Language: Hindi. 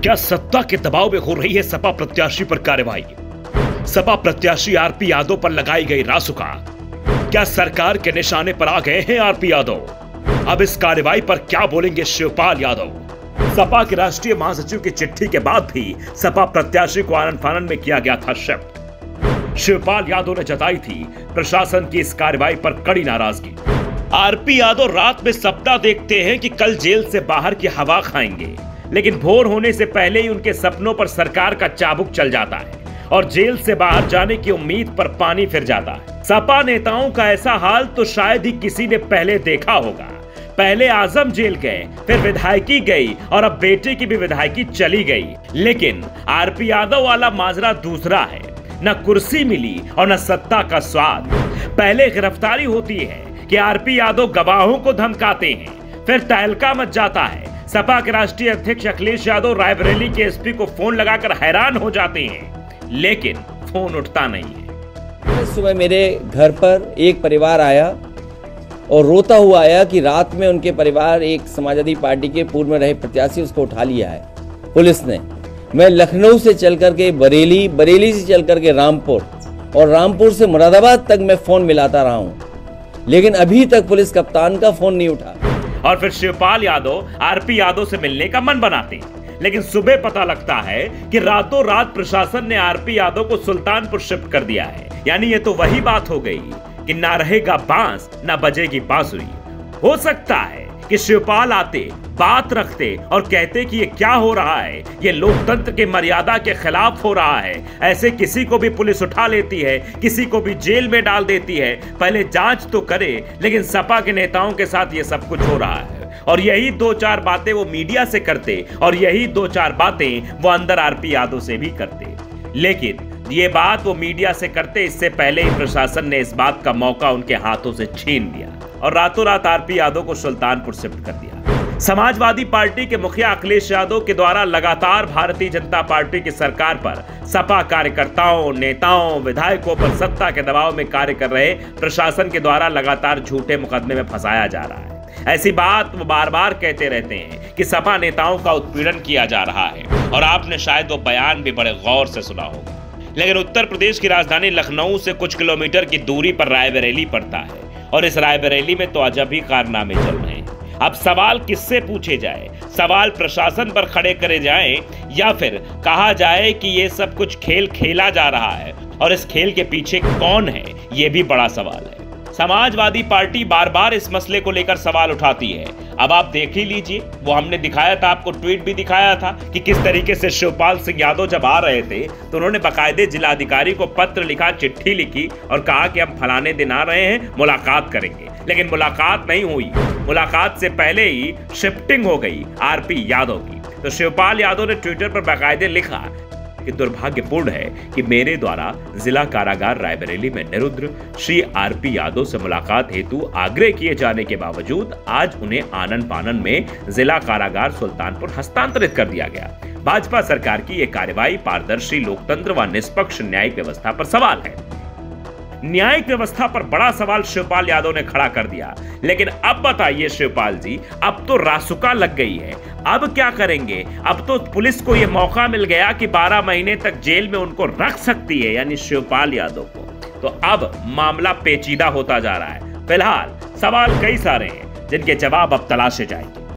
क्या सत्ता के दबाव में हो रही है सपा प्रत्याशी पर कार्रवाई? सपा प्रत्याशी आरपी यादव पर लगाई गई रासुका। क्या सरकार के निशाने पर आ गए हैं आरपी यादव? अब इस कार्रवाई पर क्या बोलेंगे शिवपाल यादव? सपा के राष्ट्रीय महासचिव की चिट्ठी के बाद भी सपा प्रत्याशी को आनन फानन में किया गया था शिफ्ट। शिवपाल यादव ने जताई थी प्रशासन की इस कार्रवाई पर कड़ी नाराजगी। आरपी यादव रात में सपना देखते हैं कि कल जेल से बाहर की हवा खाएंगे, लेकिन भोर होने से पहले ही उनके सपनों पर सरकार का चाबुक चल जाता है और जेल से बाहर जाने की उम्मीद पर पानी फिर जाता है। सपा नेताओं का ऐसा हाल तो शायद ही किसी ने पहले देखा होगा। पहले आजम जेल गए, फिर विधायकी गई और अब बेटे की भी विधायकी चली गई। लेकिन आरपी यादव वाला माजरा दूसरा है। न कुर्सी मिली और न सत्ता का स्वाद। पहले गिरफ्तारी होती है कि आरपी यादव गवाहों को धमकाते हैं, फिर तहलका मच जाता है। सपा के राष्ट्रीय अध्यक्ष अखिलेश यादव रायबरेली के एसपी को फोन लगाकर हैरान हो जाते हैं, लेकिन फोन उठता नहीं है। सुबह मेरे घर पर एक परिवार आया और रोता हुआ आया कि रात में उनके परिवार एक समाजवादी पार्टी के पूर्व में रहे प्रत्याशी उसको उठा लिया है पुलिस ने। मैं लखनऊ से चल करके बरेली, बरेली से चल करके रामपुर और रामपुर से मुरादाबाद तक मैं फोन मिलाता रहा हूं, लेकिन अभी तक पुलिस कप्तान का फोन नहीं उठा। और फिर शिवपाल यादव आरपी यादव से मिलने का मन बनाते हैं, लेकिन सुबह पता लगता है कि रातों रात प्रशासन ने आरपी यादव को सुल्तानपुर शिफ्ट कर दिया है। यानी ये तो वही बात हो गई कि ना रहेगा बांस ना बजेगी बांसुरी। हो सकता है कि शिवपाल आते, बात रखते और कहते कि ये क्या हो रहा है, ये लोकतंत्र के मर्यादा के खिलाफ हो रहा है। ऐसे किसी को भी पुलिस उठा लेती है, किसी को भी जेल में डाल देती है। पहले जांच तो करे, लेकिन सपा के नेताओं के साथ ये सब कुछ हो रहा है। और यही दो चार बातें वो मीडिया से करते और यही दो चार बातें वो अंदर आरपी यादव से भी करते। लेकिन ये बात वो मीडिया से करते इससे पहले ही प्रशासन ने इस बात का मौका उनके हाथों से छीन लिया और रातों रात आरपी यादव को सुल्तानपुर शिफ्ट कर दिया। समाजवादी पार्टी के मुखिया अखिलेश यादव के द्वारा लगातार भारतीय जनता पार्टी की सरकार पर सपा कार्यकर्ताओं, नेताओं, विधायकों पर सत्ता के दबाव में कार्य कर रहे प्रशासन के द्वारा लगातार झूठे मुकदमे में फंसाया जा रहा है। ऐसी बात वो बार बार कहते रहते हैं कि सपा नेताओं का उत्पीड़न किया जा रहा है और आपने शायद वो बयान भी बड़े गौर से सुना होगा। लेकिन उत्तर प्रदेश की राजधानी लखनऊ से कुछ किलोमीटर की दूरी पर रायबरेली पड़ता है और इस रायबरेली में तो अजब ही कारनामे चल रहे हैं। अब सवाल किससे पूछे जाए? सवाल प्रशासन पर खड़े करे जाएं या फिर कहा जाए कि ये सब कुछ खेल खेला जा रहा है और इस खेल के पीछे कौन है, ये भी बड़ा सवाल है। समाजवादी पार्टी बार बार इस मसले को लेकर सवाल उठाती है। अब आप देख ही लीजिए, वो हमने दिखाया था, आपको ट्वीट भी दिखाया था कि किस तरीके से शिवपाल सिंह यादव जब आ रहे थे तो उन्होंने बाकायदे जिलाधिकारी को पत्र लिखा, चिट्ठी लिखी और कहा कि हम फलाने दिन आ रहे हैं, मुलाकात करेंगे। लेकिन मुलाकात नहीं हुई। मुलाकात से पहले ही शिफ्टिंग हो गई आरपी यादव की। तो शिवपाल यादव ने ट्विटर पर बाकायदे लिखा कि दुर्भाग्यपूर्ण है कि मेरे द्वारा जिला कारागार रायबरेली में निरुद्र श्री आरपी यादव से मुलाकात हेतु आग्रह किए जाने के बावजूद आज उन्हें आनन फानन में जिला कारागार सुल्तानपुर हस्तांतरित कर दिया गया। भाजपा सरकार की यह कार्रवाई पारदर्शी लोकतंत्र व निष्पक्ष न्यायिक व्यवस्था पर सवाल है। न्यायिक व्यवस्था पर बड़ा सवाल शिवपाल यादव ने खड़ा कर दिया। लेकिन अब बताइए शिवपाल जी, अब तो रासुका लग गई है, अब क्या करेंगे? अब तो पुलिस को यह मौका मिल गया कि 12 महीने तक जेल में उनको रख सकती है, यानी शिवपाल यादव को। तो अब मामला पेचीदा होता जा रहा है। फिलहाल सवाल कई सारे हैं जिनके जवाब अब तलाशे जाएंगे।